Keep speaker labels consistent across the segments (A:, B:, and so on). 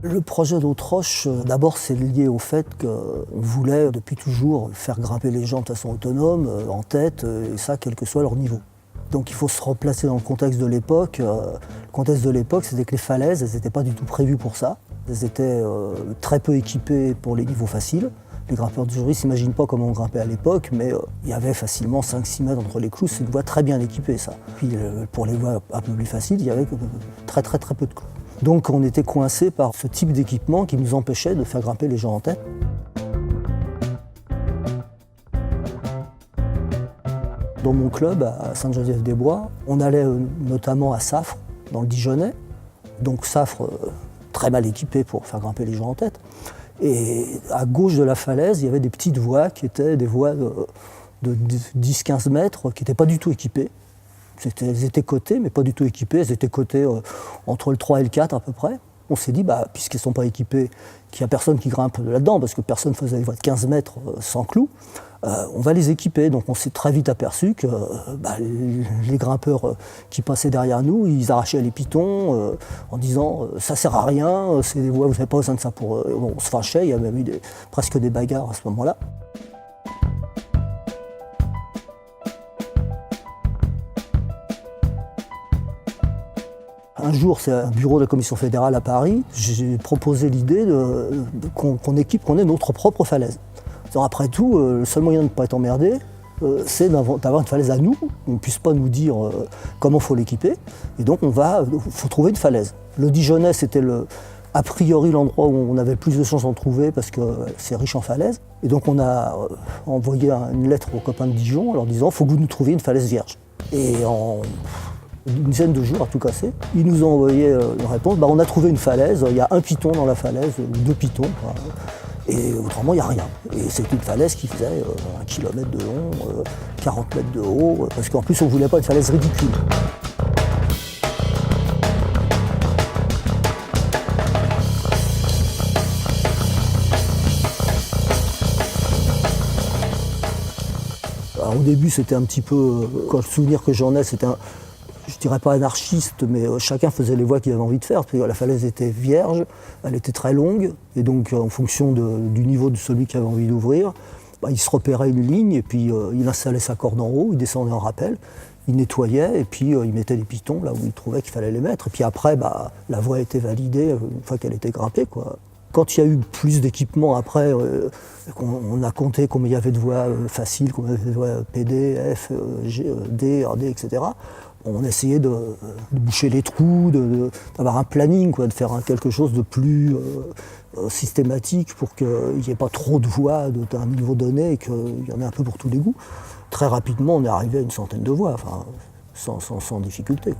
A: Le projet d'Autroche, d'abord, c'est lié au fait qu'on voulait depuis toujours faire grimper les gens de façon autonome, en tête, et ça, quel que soit leur niveau. Donc il faut se replacer dans le contexte de l'époque. Le contexte de l'époque, c'était que les falaises, elles n'étaient pas du tout prévues pour ça. Elles étaient très peu équipées pour les niveaux faciles. Les grimpeurs du jury ne s'imaginent pas comment on grimpait à l'époque, mais il y avait facilement 5-6 mètres entre les clous. C'est une voie très bien équipée, ça. Puis pour les voies un peu plus faciles, il y avait très peu de clous. Donc on était coincés par ce type d'équipement qui nous empêchait de faire grimper les gens en tête. Dans mon club, à Sainte-Geneviève-des-Bois, on allait notamment à Saffre, dans le Dijonais. Donc Saffre, très mal équipé pour faire grimper les gens en tête. Et à gauche de la falaise, il y avait des petites voies qui étaient des voies de 10-15 mètres, qui n'étaient pas du tout équipées. Elles étaient cotées, mais pas du tout équipées. Elles étaient cotées entre le 3 et le 4 à peu près. On s'est dit, puisqu'elles ne sont pas équipées, qu'il n'y a personne qui grimpe là-dedans, parce que personne ne faisait des voies de 15 mètres sans clous, on va les équiper. Donc on s'est très vite aperçu que les grimpeurs qui passaient derrière nous, ils arrachaient les pitons en disant ça sert à rien, c'est des voies, vous n'avez pas besoin de ça pour... Bon, on se fâchait, il y a même eu presque des bagarres à ce moment-là. Un jour, c'est un bureau de la Commission fédérale à Paris, j'ai proposé l'idée qu'on ait notre propre falaise. Alors après tout, le seul moyen de ne pas être emmerdé, c'est d'avoir une falaise à nous, on ne puisse pas nous dire comment il faut l'équiper. Et donc faut trouver une falaise. Le Dijonais, c'était a priori l'endroit où on avait le plus de chances d'en trouver parce que c'est riche en falaises. Et donc on a envoyé une lettre aux copains de Dijon en leur disant « il faut que vous nous trouviez une falaise vierge ». Et en une dizaine de jours à tout casser, ils nous ont envoyé une réponse, on a trouvé une falaise, il y a un piton dans la falaise, ou 2 pitons. Et autrement, il n'y a rien. Et c'est une falaise qui faisait 1 kilomètre de long, 40 mètres de haut, parce qu'en plus, on ne voulait pas une falaise ridicule. Alors, au début, c'était un petit peu, quand le souvenir que j'en ai, c'était je dirais pas anarchiste, mais chacun faisait les voies qu'il avait envie de faire. La falaise était vierge, elle était très longue, et donc en fonction du niveau de celui qui avait envie d'ouvrir, il se repérait une ligne, et puis il installait sa corde en haut, il descendait en rappel, il nettoyait, et puis il mettait les pitons là où il trouvait qu'il fallait les mettre. Et puis après, la voie était validée une fois qu'elle était grimpée, quoi. Quand il y a eu plus d'équipements après, on a compté combien il y avait de voies faciles, combien il y avait de voies PD, F, G, D, RD, etc. On essayait de boucher les trous, d'avoir un planning, de faire quelque chose de plus systématique pour qu'il n'y ait pas trop de voies d'un niveau donné et qu'il y en ait un peu pour tous les goûts. Très rapidement, on est arrivé à une centaine de voies, sans difficulté.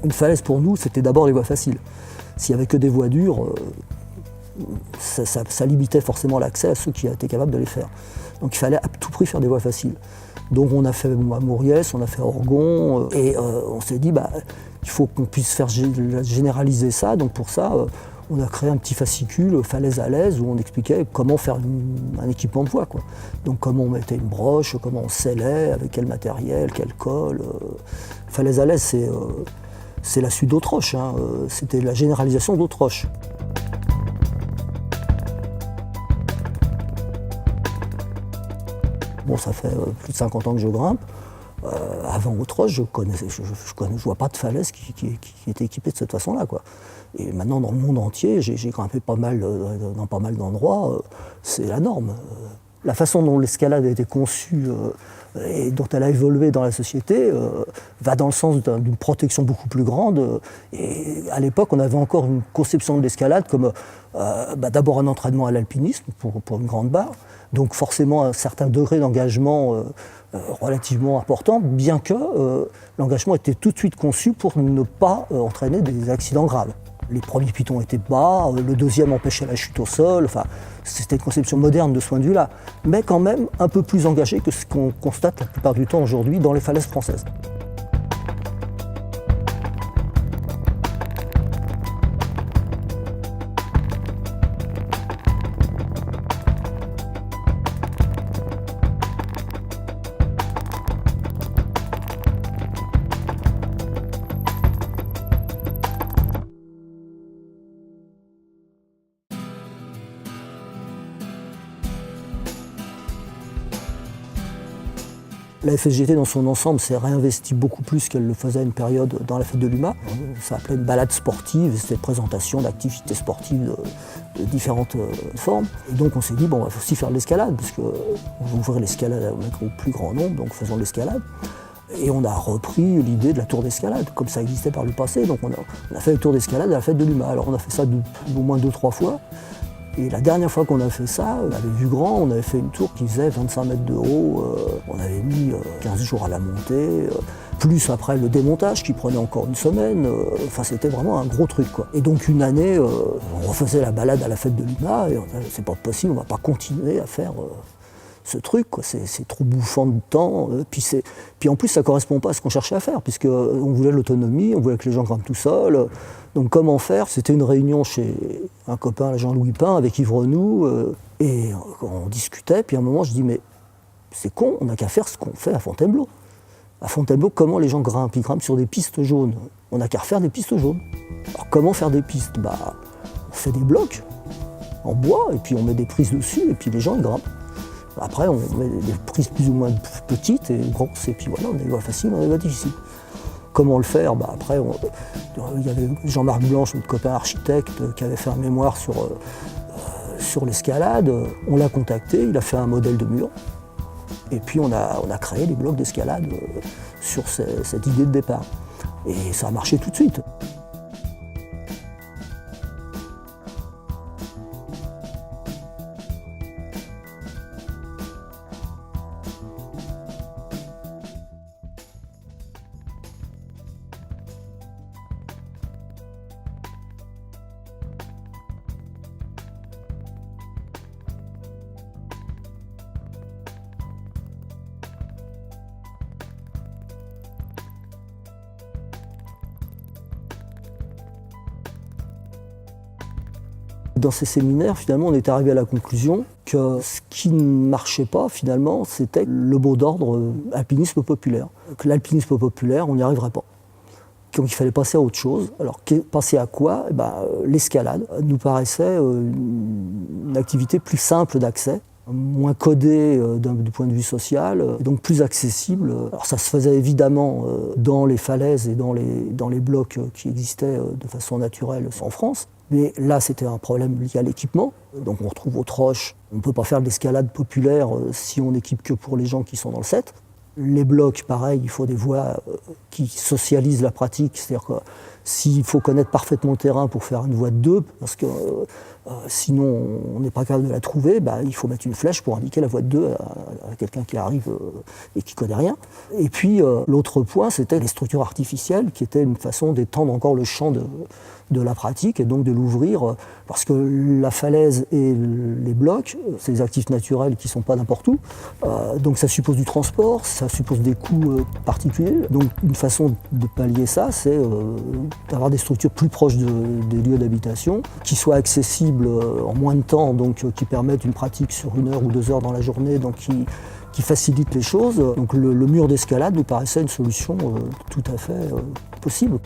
A: Une falaise pour nous, c'était d'abord les voies faciles. S'il n'y avait que des voies dures, ça limitait forcément l'accès à ceux qui étaient capables de les faire. Donc il fallait à tout prix faire des voies faciles. Donc on a fait à Mauriès, on a fait Orgon, et on s'est dit il faut qu'on puisse généraliser ça. Donc pour ça, on a créé un petit fascicule, Falaise à l'aise, où on expliquait comment faire un équipement de voie, quoi. Donc comment on mettait une broche, comment on scellait, avec quel matériel, quel col. Falaise à l'aise, c'est la suite d'Autroche, c'était la généralisation d'Autroche. Bon, ça fait plus de 50 ans que je grimpe. Avant Autroche, je vois pas de falaise qui était équipée de cette façon-là, quoi. Et maintenant, dans le monde entier, j'ai grimpé dans pas mal d'endroits, c'est la norme. La façon dont l'escalade a été conçue et dont elle a évolué dans la société va dans le sens d'une protection beaucoup plus grande. Et à l'époque, on avait encore une conception de l'escalade comme d'abord un entraînement à l'alpinisme pour une grande barre, donc forcément un certain degré d'engagement relativement important, bien que l'engagement était tout de suite conçu pour ne pas entraîner des accidents graves. Les premiers pitons étaient bas, le deuxième empêchait la chute au sol, c'était une conception moderne de ce point de vue-là, mais quand même un peu plus engagée que ce qu'on constate la plupart du temps aujourd'hui dans les falaises françaises. La FSGT dans son ensemble s'est réinvestie beaucoup plus qu'elle le faisait à une période dans la fête de l'UMA. Ça s'appelait une balade sportive, c'était une présentation d'activités sportives de différentes formes. Et donc on s'est dit, bon, on va aussi faire de l'escalade, parce qu'on va ouvrir l'escalade au plus grand nombre, donc faisons de l'escalade. Et on a repris l'idée de la tour d'escalade, comme ça existait par le passé. Donc on a fait le tour d'escalade à la fête de l'UMA. Alors on a fait ça au moins 2-3 fois. Et la dernière fois qu'on a fait ça, on avait vu grand, on avait fait une tour qui faisait 25 mètres de haut, on avait mis 15 jours à la monter, plus après le démontage qui prenait encore une semaine, enfin c'était vraiment un gros truc quoi. Et donc une année, on refaisait la balade à la fête de l'UMA et c'est pas possible, on va pas continuer à faire ce truc, quoi. C'est trop bouffant de temps, puis en plus ça correspond pas à ce qu'on cherchait à faire, puisqu'on voulait l'autonomie, on voulait que les gens grimpent tout seuls. Donc comment faire? C'était une réunion chez un copain, Jean-Louis Pin, avec Yves Renoux, et on discutait, puis à un moment je dis mais c'est con, on n'a qu'à faire ce qu'on fait à Fontainebleau. À Fontainebleau, comment les gens grimpent? Ils grimpent sur des pistes jaunes. On n'a qu'à refaire des pistes jaunes. Alors comment faire des pistes? On fait des blocs en bois, et puis on met des prises dessus, et puis les gens ils grimpent. Après, on met des prises plus ou moins petites et grosses, et puis voilà, on a des voies faciles, on a des voies difficiles. Comment le faire? Après, il y avait Jean-Marc Blanche, notre copain architecte, qui avait fait un mémoire sur l'escalade. On l'a contacté, il a fait un modèle de mur. Et puis on a créé des blocs d'escalade sur cette idée de départ. Et ça a marché tout de suite. Dans ces séminaires, finalement, on est arrivé à la conclusion que ce qui ne marchait pas, finalement, c'était le mot d'ordre alpinisme populaire. Que l'alpinisme populaire, on n'y arriverait pas. Donc il fallait passer à autre chose. Alors passer à quoi? L'escalade nous paraissait une activité plus simple d'accès, moins codée du point de vue social, et donc plus accessible. Alors ça se faisait évidemment dans les falaises et dans les blocs qui existaient de façon naturelle en France. Mais là, c'était un problème lié à l'équipement. Donc on retrouve autre roche. On ne peut pas faire de l'escalade populaire si on n'équipe que pour les gens qui sont dans le set. Les blocs, pareil, il faut des voies qui socialisent la pratique. C'est-à-dire que s'il faut connaître parfaitement le terrain pour faire une voie de 2, parce que sinon on n'est pas capable de la trouver, il faut mettre une flèche pour indiquer la voie de 2 à quelqu'un qui arrive et qui ne connaît rien. Et puis l'autre point, c'était les structures artificielles, qui étaient une façon d'étendre encore le champ de la pratique et donc de l'ouvrir, parce que la falaise et les blocs, c'est des actifs naturels qui ne sont pas n'importe où, donc ça suppose du transport, ça suppose des coûts particuliers. Donc une façon de pallier ça, c'est d'avoir des structures plus proches des lieux d'habitation, qui soient accessibles en moins de temps, donc qui permettent une pratique sur 1 heure ou 2 heures dans la journée, donc qui facilitent les choses. Donc le mur d'escalade nous paraissait une solution tout à fait possible.